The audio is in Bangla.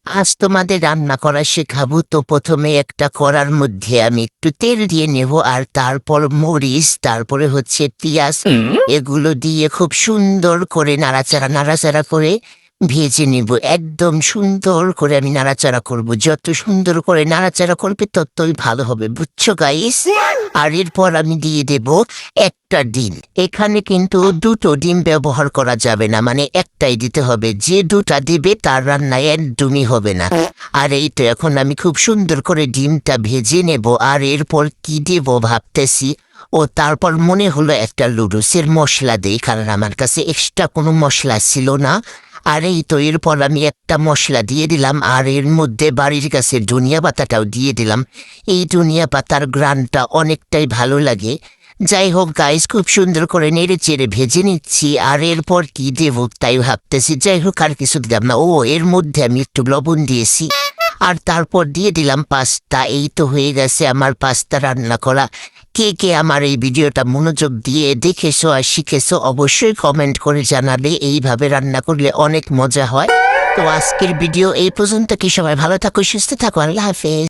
আজ তোমাদের রান্না করা শেখাবো। তো প্রথমে একটা কড়ার মধ্যে আমি একটু তেল দিয়ে নেব, আর তারপর মরিচ, তারপরে হচ্ছে পেঁয়াজ, এগুলো দিয়ে খুব সুন্দর করে নাড়াচাড়া নাড়াচাড়া করে ভেজে নিব। একদম সুন্দর করে আমি নাড়াচাড়া করব। যত সুন্দর করে নাড়াচাড়া করবে ততই ভালো হবে, বুঝছো গাইস? আর এরপর আমি দিয়ে দেব একটা ডিম। এখানে কিন্তু দুটো ডিম ব্যবহার করা যাবে না, মানে একটাই দিতে হবে। যে দুটা দিবে তার রান্না একদমই হবে না। আর এই তো এখন আমি খুব সুন্দর করে ডিমটা ভেজে নেব। আর এরপর কি দেব ভাবতেছি। ও তারপর মনে হলো একটা লুডুসের মশলা দেই, কারণ আমার কাছে এক্সট্রা কোনো মশলা ছিল না। আর এই তো এরপর আমি একটা মশলা দিয়ে দিলাম, আর এর মধ্যে বাড়ির কাছে ধনিয়া পাতাটাও দিয়ে দিলাম। এই ধনিয়া পাতার ঘ্রাণটা অনেকটাই ভালো লাগে। যাই হোক গাইস, খুব সুন্দর করে নেড়ে চেড়ে ভেজে নিচ্ছি। আর এরপর কি দেব তাই ভাবতেছি। যাই হোক, আর কিছু দিলাম না। ও, এর মধ্যে আমি একটু লবণ দিয়েছি। আর তারপর দিয়ে দিলাম পাস্তা। এই তো হয়ে গেছে আমার পাস্তা রান্না করা। কে কে আমার এই ভিডিওটা মনোযোগ দিয়ে দেখেছো আর শিখেছো অবশ্যই কমেন্ট করে জানাবে। এইভাবে রান্না করলে অনেক মজা হয়। তো আজকের ভিডিও এই পর্যন্ত। কি সবাই ভালো থাকো, সুস্থ থাকো, আল্লাহ হাফেজ।